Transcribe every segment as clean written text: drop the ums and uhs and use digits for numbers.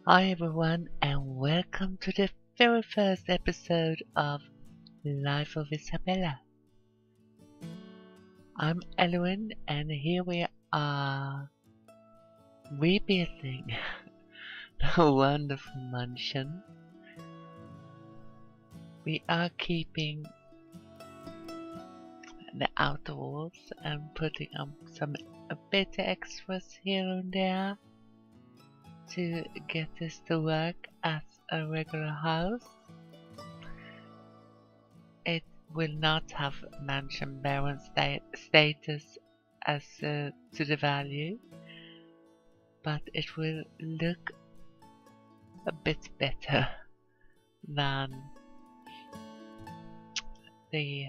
Hi everyone, and welcome to the very first episode of Life of Isabella. I'm Elowin, and here we are rebuilding the wonderful mansion. We are keeping the outer walls and putting up some bit extras here and there to get this to work as a regular house. It will not have mansion baron status as to the value, but it will look a bit better than the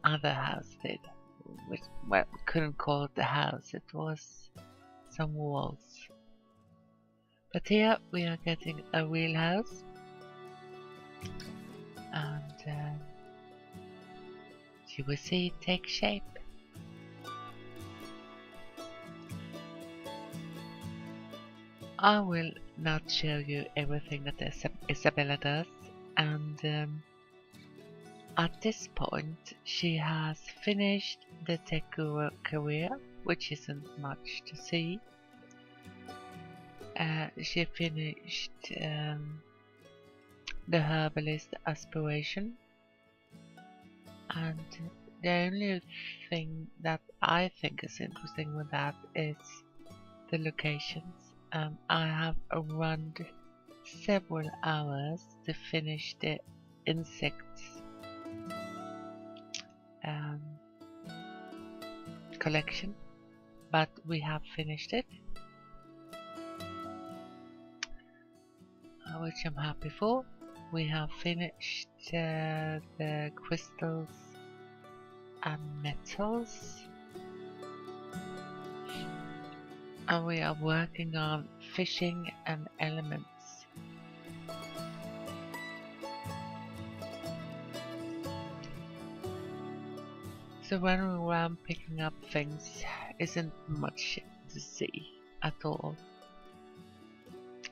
other house did. Which, well, we couldn't call it a house, it was some walls. But here we are getting a real house, and you will see it take shape. I will not show you everything that Isabella does, and at this point she has finished the tech career, which isn't much to see. She finished the herbalist aspiration, and the only thing that I think is interesting with that is the locations. I have run several hours to finish the insects collection, but we have finished it, which I'm happy for. We have finished the crystals and metals, and we are working on fishing and elements. So running around picking up things isn't much to see at all.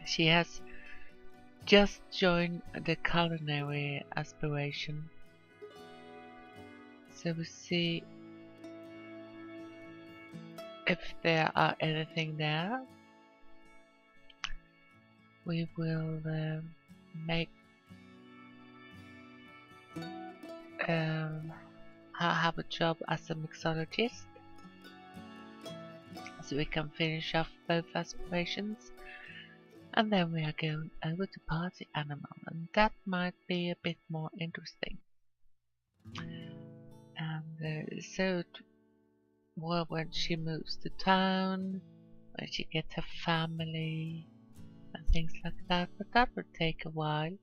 She has just joined the culinary aspiration, so we see if there are anything there. We will make have a job as a mixologist, so we can finish off both aspirations. And then we are going over to party animal, and that might be a bit more interesting. And well, when she moves to town, when she gets her family, and things like that, but that will take a while.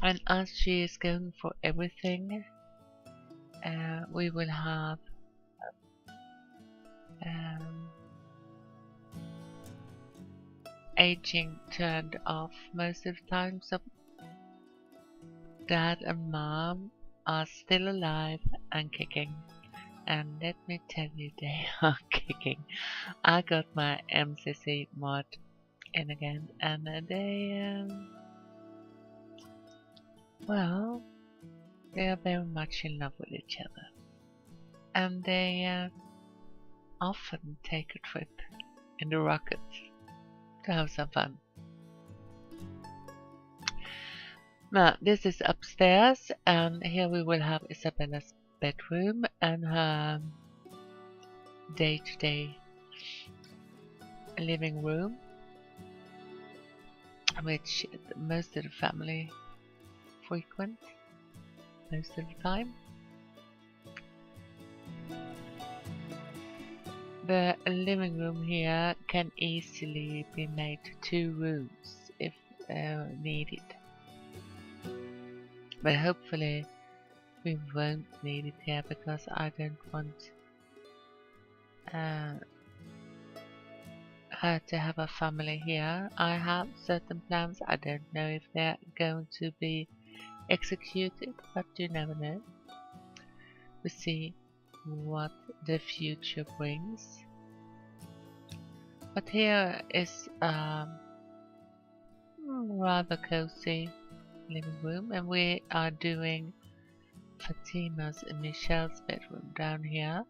And as she is going for everything, we will have aging turned off most of the time, so dad and mom are still alive and kicking. And let me tell you, they are kicking. I got my MCC mod in again, and they well, they are very much in love with each other, and they often take a trip in the rocket to have some fun. Now, this is upstairs, and here we will have Isabella's bedroom and her day-to-day living room, which most of the family frequent most of the time. The living room here can easily be made 2 rooms if needed, but hopefully we won't need it here because I don't want her to have a family here. I have certain plans. I don't know if they're going to be executed, but you never know. We see what the future brings. But here is rather cozy living room, and we are doing Fatima's and Michelle's bedroom down here.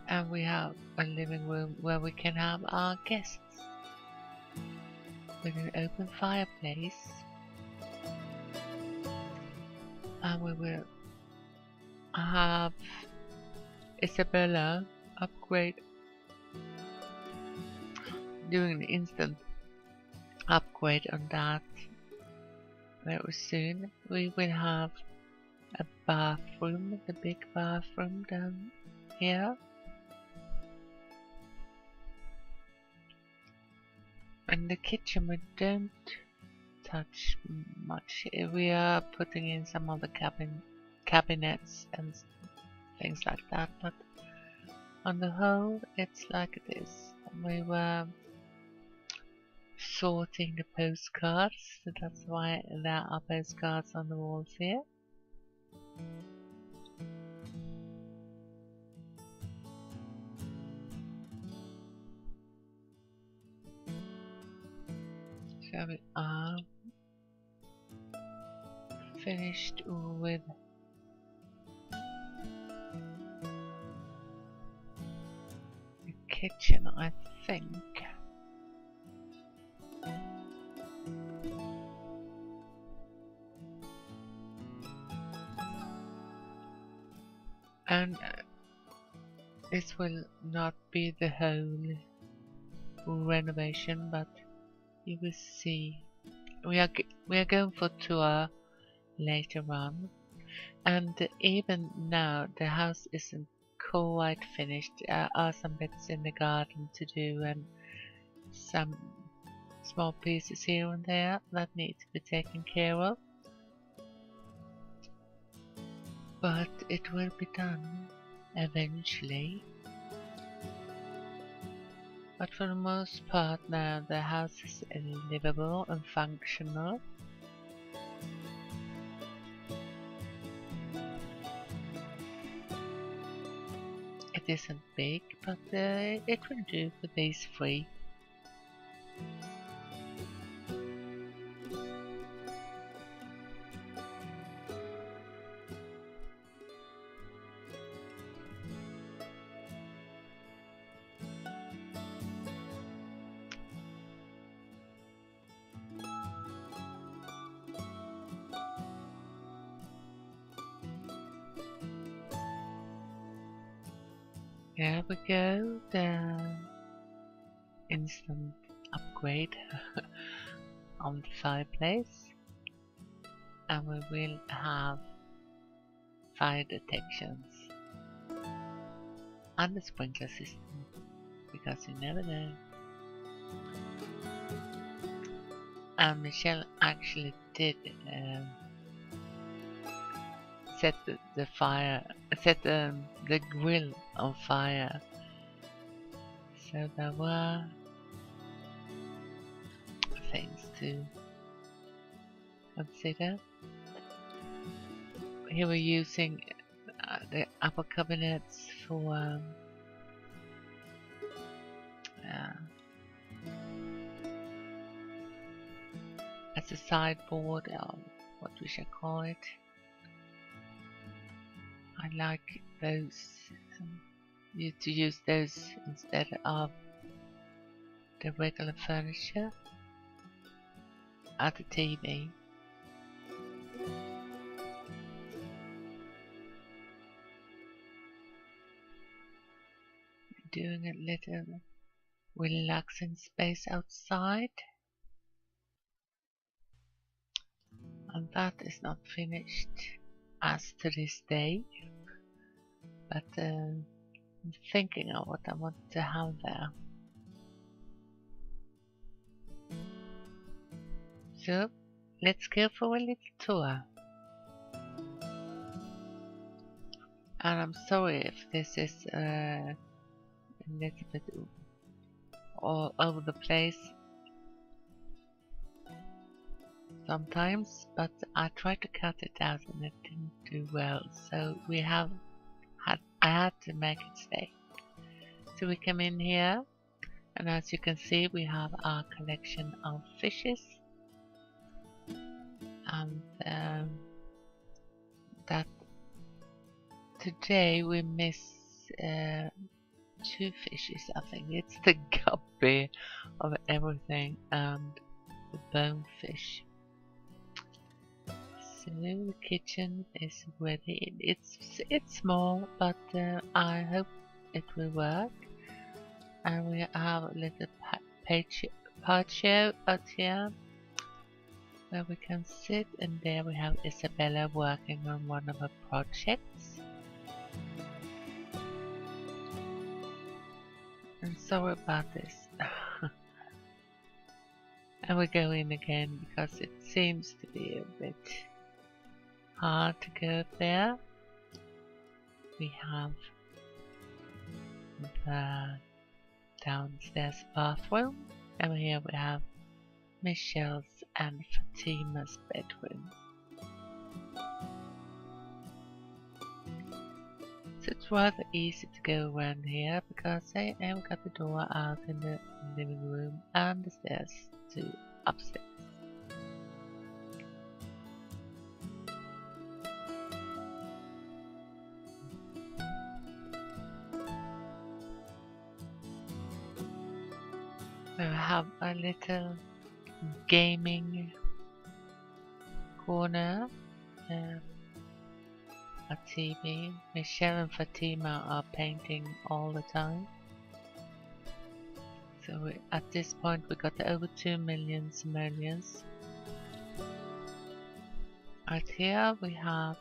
And we have a living room where we can have our guests with an open fireplace. And we will have Isabella upgrade, doing an instant upgrade on that very soon. We will have a bathroom, the big bathroom down here. And the kitchen we don't touch much. We are putting in some other cabinets and things like that, but on the whole it's like it is. We were sorting the postcards, so that's why there are postcards on the walls here. So we are finished with the kitchen, I think. And this will not be the whole renovation, but you will see. We are going for a tour later on, and even now the house isn't quite finished. There are some bits in the garden to do and some small pieces here and there that need to be taken care of, but it will be done eventually. But for the most part now the house is livable and functional. It isn't big, but it will do for these three. There we go, the instant upgrade on the fireplace, and we will have fire detections and the sprinkler system, because you never know. And Michelle actually did set the grill on fire, so there were things to consider. Here we're using the upper cabinets for as a sideboard, or what we should call it. I like those, to use those instead of the regular furniture at the TV. Doing a little relaxing space outside, and that is not finished as to this day, but I'm thinking of what I want to have there. So let's go for a little tour. And I'm sorry if this is a little bit all over the place. sometimes, but I tried to cut it out and it didn't do well, so I had to make it stay. So we come in here, and as you can see, we have our collection of fishes, and that today we miss 2 fishes. I think it's the guppy of everything and the bonefish. So the kitchen is ready. It's small, but I hope it will work. And we have a little patio out here where we can sit, and there we have Isabella working on one of her projects. And sorry about this. And we go in again because it seems to be a bit hard to go there. We have the downstairs bathroom, and here we have Michelle's and Fatima's bedroom. So it's rather easy to go around here because I have got the door out in the living room and the stairs to upstairs. We have a little gaming corner, a TV. Michelle and Fatima are painting all the time. So at this point we got over 2 million simoleons. Out here we have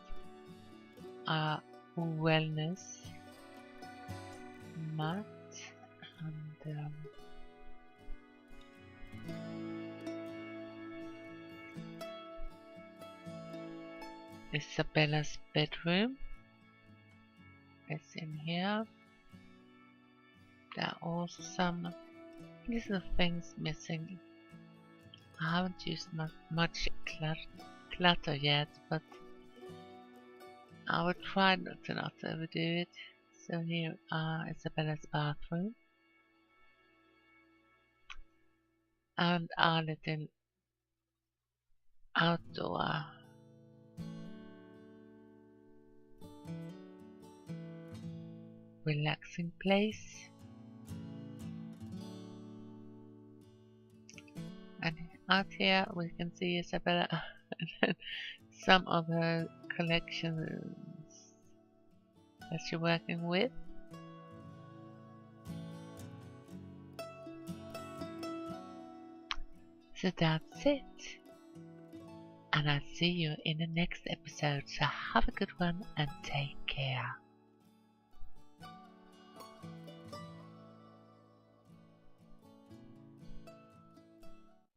a wellness mat, and Isabella's bedroom is in here. There are also some little things missing. I haven't used much clutter yet, but I will try not to overdo it. So here are Isabella's bathroom and our little outdoor relaxing place. And out here we can see Isabella and some of her collections that she's working with. So that's it. And I'll see you in the next episode. So have a good one and take care.